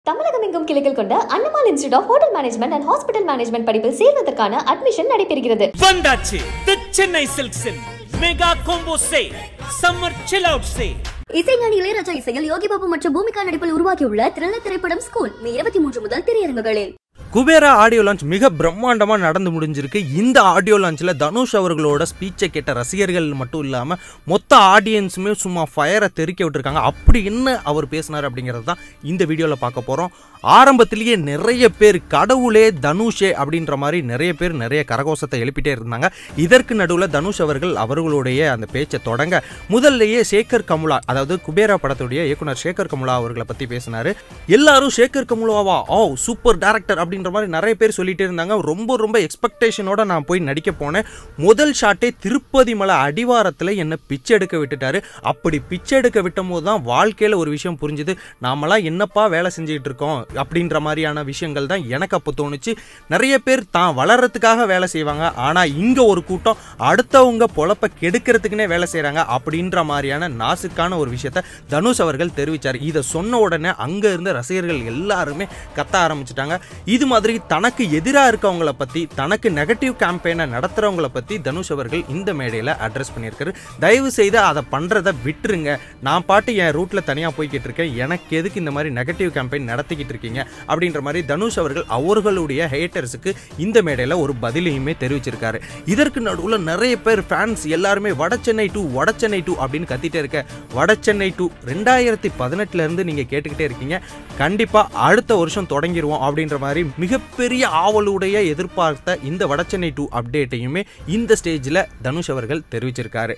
தமிழகம் எங்கும் கிளைகள் கொண்ட Annamal institute of hotel management and hospital management படிப்பில் சேர்வதற்கான அட்மிஷன் நடைபெறுகிறது. வந்தாச்சு தி சென்னை சில்க்ஸின் mega combo sale, summer chill out sale. இசைஞானி இளையராஜா இசையில் யோகி பாபு மற்றும் பூமிகா நடிப்பில் உருவாக்கியுள்ள த்ரில்லர் திரைப்படம் ஸ்கூல் மே 23 முதல் திரையரங்குகளில். குபேரா ஆடியோ லான்ச் மிக பிரம்மாண்டமாக நடந்து முடிஞ்சிருக்கு. இந்த ஆடியோ லான்ச்சில் தனுஷ் அவர்களோட ஸ்பீச்சை கேட்ட ரசிகர்கள் மட்டும் இல்லாமல் மொத்த ஆடியன்ஸுமே சும்மா ஃபயரை தெறிக்க விட்டுருக்காங்க. அப்படி என்ன அவர் பேசினார் அப்படிங்கிறது தான் இந்த வீடியோவில் பார்க்க போகிறோம். ஆரம்பத்திலேயே நிறைய பேர் கடவுளே தனுஷே அப்படின்ற மாதிரி நிறைய பேர் நிறைய கரகோஷத்தை எழுப்பிட்டே இருந்தாங்க. இதற்கு நடுவில் தனுஷ் அவர்கள் அவர்களுடைய அந்த பேச்சை தொடங்க முதல்லையே சேகர் கமுலா, அதாவது குபேரா படத்துடைய இயக்குனர் சேகர் கமுலா அவர்களை பற்றி பேசினார். எல்லாரும் சேகர் கமுலாவா, ஓ சூப்பர் டைரக்டர் அப்படின்ற மாதிரி நிறைய பேர் சொல்லிட்டே இருந்தாங்க. ரொம்ப எக்ஸ்பெக்டேஷனோட நான் போய் நடிக்க போனேன். முதல் ஷாட்டே திருப்பதி மலை அடிவாரத்தில் என்னை பிச்சை எடுக்க விட்டுட்டாரு. அப்படி பிச்சை எடுக்க விட்டும் போது தான் வாழ்க்கையில் ஒரு விஷயம் புரிஞ்சுது. நாமெல்லாம் என்னப்பா வேலை செஞ்சுக்கிட்டு இருக்கோம் அப்படின்ற மாதிரியான விஷயங்கள் தான் எனக்கு அப்போ தோணுச்சு. நிறைய பேர் தான் வளர்றதுக்காக வேலை செய்வாங்க, ஆனால் இங்கே ஒரு கூட்டம் அடுத்தவங்க பொழப்ப கெடுக்கிறதுக்குன்னே வேலை செய்கிறாங்க அப்படின்ற மாதிரியான நாசுக்கான ஒரு விஷயத்த தனுஷ் அவர்கள் தெரிவித்தார். இதை சொன்ன உடனே அங்கே இருந்த ரசிகர்கள் எல்லாருமே கத்த ஆரம்பிச்சிட்டாங்க. இது மாதிரி தனக்கு எதிராக இருக்கவங்கள பற்றி, தனக்கு நெகட்டிவ் கேம்பெயினை நடத்துகிறவங்கள பற்றி தனுஷ் அவர்கள் இந்த மேடையில் அட்ரஸ் பண்ணியிருக்காரு. தயவு செய்து அதை பண்ணுறதை விட்டுருங்க, நான் பாட்டு என் ரூட்டில் தனியாக போய்கிட்டு இருக்கேன், எனக்கு எதுக்கு இந்த மாதிரி நெகட்டிவ் கேம்பெயின் நடத்திக்கிட்டு இருக்கீங்க அப்படின்ற மாதிரி தனுஷ் அவர்கள் அவர்களுடைய ஹேட்டர்ஸுக்கு இந்த மேடையில் ஒரு பதிலையுமே தெரிவிச்சிருக்காரு. இதற்கு நடுவில் நிறைய பேர் ஃபேன்ஸ் எல்லாருமே வடசென்னை 2 அப்படின்னு கத்திட்டே இருக்க. வடசென்னை 2 2018 நீங்கள் கேட்டுக்கிட்டே இருக்கீங்க. கண்டிப்பாக அடுத்த வருஷம் தொடங்கிடுவோம் அப்படின்ற மாதிரி மிகப்பெரிய ஆவலுடைய எதிர்பார்த்த இந்த வடசென்னை 2 அப்டேட்டையுமே இந்த ஸ்டேஜில் தனுஷ் அவர்கள் தெரிவிச்சிருக்காரு.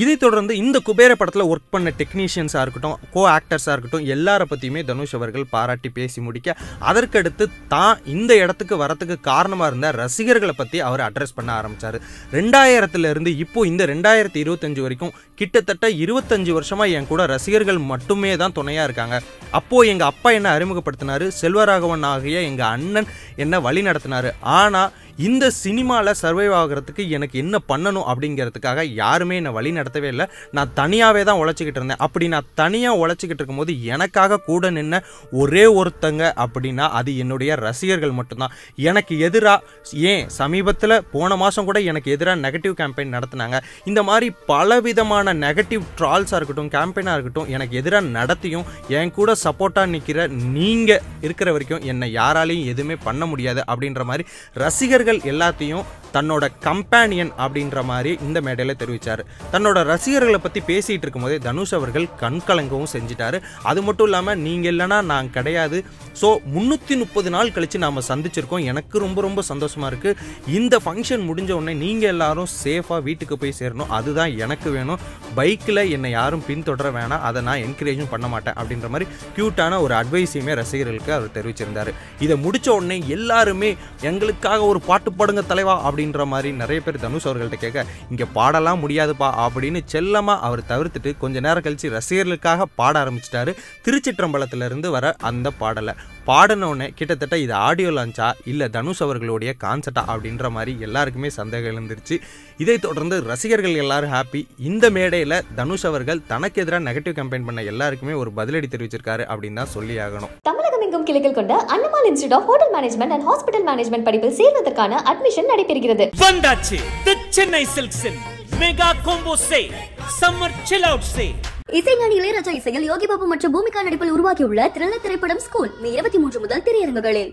இதைத் தொடர்ந்து இந்த குபேர படத்தில் ஒர்க் பண்ண டெக்னீஷியன்ஸாக இருக்கட்டும், கோ ஆக்டர்ஸாக இருக்கட்டும், எல்லாரை பற்றியுமே தனுஷ் அவர்கள் பாராட்டி பேசி முடிக்க, அதற்கடுத்து தான் இந்த இடத்துக்கு வரத்துக்கு காரணமாக இருந்த ரசிகர்களை பற்றி அவர் அட்ரஸ் பண்ண ஆரம்பித்தார். 2000 இப்போ இந்த 2025 வரைக்கும் கிட்டத்தட்ட 25 வருஷமாக என் கூட ரசிகர்கள் மட்டுமே தான் துணையாக இருக்காங்க. அப்போது எங்கள் அப்பா என்ன அறிமுகப்படுத்தினார், செல்வராகவன் ஆகிய எங்கள் அண்ணன் என்ன வழி நடத்தினார். ஆனால் இந்த சினிமாவில் சர்வைவ் ஆகிறதுக்கு எனக்கு என்ன பண்ணணும் அப்படிங்கிறதுக்காக யாருமே என்னை வழி நடத்தவே இல்லை. நான் தனியாகவே தான் உழைச்சிக்கிட்டு இருந்தேன். அப்படி நான் தனியாக உழைச்சிக்கிட்டு இருக்கும்போது எனக்காக கூட நின்ன ஒரே ஒருத்தங்க அப்படின்னா அது என்னுடைய ரசிகர்கள் மட்டும்தான். எனக்கு எதிராக சமீபத்தில் போன மாதம் கூட எனக்கு எதிராக நெகட்டிவ் கேம்பெயின் நடத்தினாங்க. இந்த மாதிரி பலவிதமான நெகட்டிவ் ட்ரால்ஸாக இருக்கட்டும், கேம்பெயினாக இருக்கட்டும், எனக்கு எதிராக நடத்தியும் என் கூட சப்போர்ட்டாக நிற்கிற நீங்கள் இருக்கிற வரைக்கும் என்னை யாராலையும் எதுவுமே பண்ண முடியாது அப்படின்ற மாதிரி ரசிகர்கள் எல்லாத்தையும் தன்னோட கம்பேனியன் அப்படின்ற மாதிரி இந்த மேடையில் தெரிவித்தார். தன்னோட ரசிகர்களை பற்றி பேசிகிட்டு இருக்கும்போதே தனுஷ் அவர்கள் கண்கலங்கவும் செஞ்சிட்டாரு. அது மட்டும் இல்லாமல் நீங்கள் இல்லைனா நான் கிடையாது, ஸோ 330 நாள் கழித்து நாம் சந்திச்சிருக்கோம், எனக்கு ரொம்ப சந்தோஷமாக இருக்குது. இந்த ஃபங்க்ஷன் முடிஞ்ச உடனே நீங்கள் எல்லாரும் சேஃபாக வீட்டுக்கு போய் சேரணும், அதுதான் எனக்கு வேணும். பைக்கில் என்னை யாரும் பின்தொடர வேணாம், அதை நான் என்கரேஜும் பண்ண மாட்டேன் அப்படின்ற மாதிரி க்யூட்டான ஒரு அட்வைஸையுமே ரசிகர்களுக்கு அவர் தெரிவிச்சிருந்தார். இதை முடித்த உடனே எல்லாருமே எங்களுக்காக ஒரு பாட்டு பாடுங்க தலைவா அப்படின்ற மாதிரி நிறைய பேர் தனுஷ் அவர்கள்ட்ட கேட்க, இங்கே பாடலாம் முடியாதுப்பா அப்படின்னு செல்லமாக அவர் தவிர்த்துட்டு கொஞ்ச நேரம் கழித்து ரசிகர்களுக்காக பாட ஆரம்பிச்சிட்டாரு. திருச்சிற்றம்பலத்திலிருந்து வர அந்த பாடலை பாடினோடனே கிட்டத்தட்ட இது ஆடியோ லான்ச்சா இல்லை தனுஷ் அவர்களுடைய கான்சர்ட்டா அப்படின்ற மாதிரி எல்லாருக்குமே சந்தேகம் எழுந்துருச்சு. இதைத் தொடர்ந்து ரசிகர்கள் எல்லாரும் ஹாப்பி. இந்த மேடையில் தனுஷ் அவர்கள் தனக்கு எதிராக நெகட்டிவ் கேம்பெயின் பண்ண எல்லாருக்குமே ஒரு பதிலடி தெரிவிச்சிருக்காரு அப்படின்னு தான் சொல்லி ஆகணும். தமிழகம் எங்கும் கிளைகள் கொண்ட Annamal institute of hotel management and hospital management படிப்பில் சேர்வதற்கான அட்மிஷன் நடைபெறுகிறது. வந்தாச்சு தி சென்னை சில்க்ஸின் mega combo sale, summer chill out sale. இசைஞானி இளையராஜா இசையில் யோகி பாபு மற்றும் பூமிகா நடிப்பில் உருவாக்கியுள்ள த்ரில்லர் திரைப்படம் ஸ்கூல் மே 23 முதல் திரையரங்குகளில்.